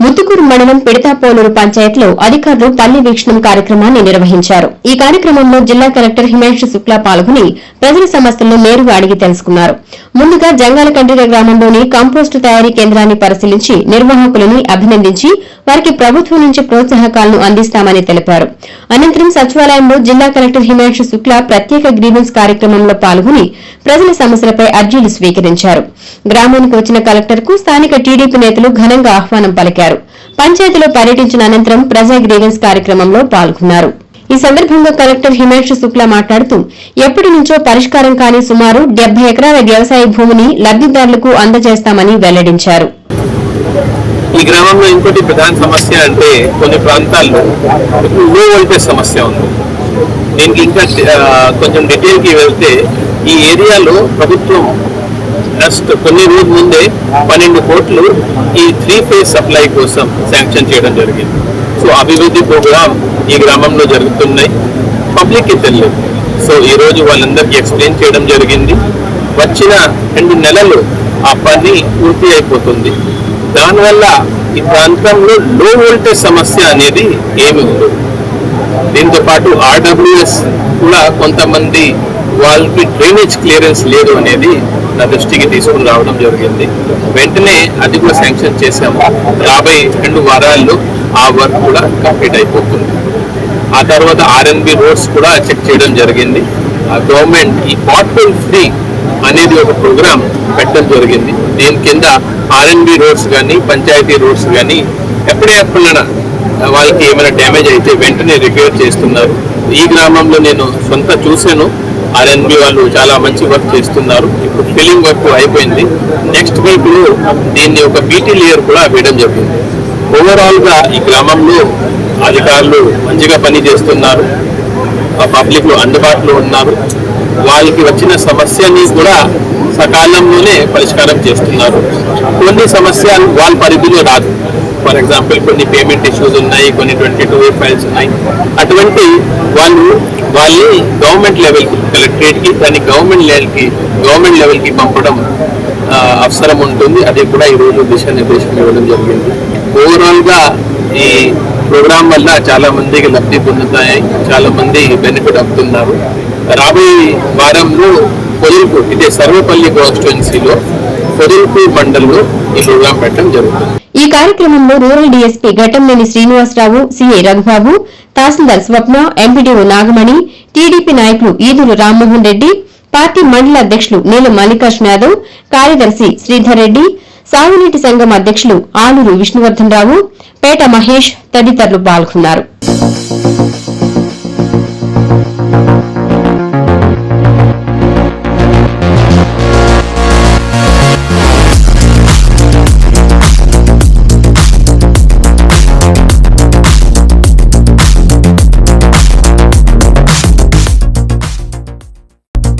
ముత్తుకూరు మండలం పిడతాపోలూరు పంచాయత్లో అధికారులు పల్లె వీక్షణం కార్యక్రమాన్ని నిర్వహించారు. ఈ కార్యక్రమంలో జిల్లా కలెక్టర్ హిమాంశు శుక్లా పాల్గొని ప్రజల సమస్యలను నేరుగా అడిగి తెలుసుకున్నారు. ముందుగా జంగాలకండ్రిగ గ్రామంలోని కంపోస్టు తయారీ కేంద్రాన్ని పరిశీలించి నిర్వాహకులను అభినందించి వారికి ప్రభుత్వం నుంచి ప్రోత్సాహకాలను అందిస్తామని తెలిపారు. అనంతరం సచివాలయంలో జిల్లా కలెక్టర్ హిమాంశు శుక్లా ప్రత్యేక గ్రీవెన్స్ కార్యక్రమంలో పాల్గొని ప్రజల సమస్యలపై అర్జీలు స్వీకరించారు. గ్రామానికి వచ్చిన కలెక్టర్ కు స్థానిక టీడీపీ నేతలు ఘనంగా ఆహ్వానం పలికారు. పంచాయతీలో పర్యటించిన అనంతరం ప్రజా గ్రీవెన్స్ కార్యక్రమంలో పాల్గొన్నారు. ఈ సందర్భంగా కలెక్టర్ హిమాంశు శుక్లా మాట్లాడుతూ ఎప్పటి నుంచో పరిష్కారం కాని సుమారు 70 ఎకరాల వ్యవసాయ భూమిని లబ్దిదారులకు అందజేస్తామని వెల్లడించారు. ఈ గ్రామంలో ఇంకోటి ప్రధాన సమస్య అంటే కొన్ని ప్రాంతాల్లో లో వోల్టేజ్ సమస్య ఉంది. దీనికి ఇంకా కొంచెం డీటెయిల్ కి వెళ్తే ఈ ఏరియాలో ప్రభుత్వం కొన్ని రోజుల ముందే 12 కోట్లు ఈ 3 ఫేజ్ సప్లై కోసం శాంక్షన్ చేయడం జరిగింది. సో అభివృద్ధి ప్రోగ్రాం ఈ గ్రామంలో జరుగుతున్నాయి, పబ్లిక్ కి తెలియదు. సో ఈ రోజు వాళ్ళందరికీ ఎక్స్ప్లెయిన్ చేయడం జరిగింది. వచ్చిన 2 నెలలు ఆ పని పూర్తి అయిపోతుంది. దానివల్ల ఈ ప్రాంతంలో లో వోల్టేజ్ సమస్య అనేది ఏమి ఉండదు. దీంతో పాటు ఆర్డబ్ల్యూఎస్ కూడా కొంతమంది వాళ్ళకి డ్రైనేజ్ క్లియరెన్స్ లేదు అనేది నా దృష్టికి తీసుకుని రావడం జరిగింది. వెంటనే అది కూడా శాంక్షన్ చేశాము. 52 వారాల్లో ఆ వర్క్ కూడా కంప్లీట్ అయిపోతుంది. ఆ తర్వాత ఆర్ఎన్బి రోడ్స్ కూడా చెక్ చేయడం జరిగింది. గవర్నమెంట్ ఈ పాట్హోల్ ఫ్రీ అనేది ఒక ప్రోగ్రామ్ పెట్టడం జరిగింది. దీని కింద ఆర్ఎన్బి రోడ్స్ కానీ పంచాయతీ రోడ్స్ కానీ ఎప్పుడైనా వాళ్ళకి ఏమైనా డ్యామేజ్ అయితే వెంటనే రిపేర్ చేస్తున్నారు. ఈ గ్రామంలో నేను సొంత చూశాను. ఆర్ఎన్బి వాళ్ళు చాలా మంచి వర్క్ చేస్తున్నారు. ఇప్పుడు ఫిల్లింగ్ వర్క్ అయిపోయింది. నెక్స్ట్ వీక్ లో దీన్ని ఒక బీటీ లేయర్ కూడా వేయడం జరిగింది. ఓవరాల్ గా ఈ గ్రామంలో అధికారులు మంచిగా పని చేస్తున్నారు, పబ్లిక్ లో అందుబాటులో ఉన్నారు. వాళ్ళకి వచ్చిన సమస్యని కూడా సకాలంలోనే పరిష్కారం చేస్తున్నారు. కొన్ని సమస్యలు వాళ్ళ పరిధిలో రాదు. ఫర్ ఎగ్జాంపుల్ కొన్ని పేమెంట్ ఇష్యూస్ ఉన్నాయి, కొన్ని 22A ఫైల్స్ ఉన్నాయి. అటువంటి వాళ్ళని గవర్నమెంట్ లెవెల్కి కలెక్టరేట్కి దాన్ని గవర్నమెంట్ లెవెల్కి పంపడం అవసరం ఉంటుంది. అది కూడా ఈరోజు దిశానిర్దేశం ఇవ్వడం జరిగింది. ఓవరాల్గా ఈ ప్రోగ్రాం వల్ల చాలా మందికి లబ్ధి పొందుతాయి, చాలా మంది బెనిఫిట్ అవుతున్నారు. రాబోయే వారంలో పొదిల్పూర్, ఇదే సర్వేపల్లి కాన్స్టిట్యుయెన్సీలో పొదిల్పూర్ మండలంలో ఈ ప్రోగ్రాం పెట్టడం జరుగుతుంది. ఈ కార్యక్రమంలో rural DSP Ghattamaneni Srinivasarao, CI Raghubabu, tahsildar Swapna, MPDO Nagamani, TDP నాయకులు ఈదురు రామ్మోహన్ రెడ్డి, పార్టీ మండల అధ్యకులు నీలం మల్లికార్జున యాదవ్, కార్యదర్శి శ్రీధర్ రెడ్డి, సాగునీటి సంఘం అధ్యకులు ఆలూరు విష్ణువర్ధన్ రావు, పేట మహేష్ తదితరులు పాల్గొన్నారు.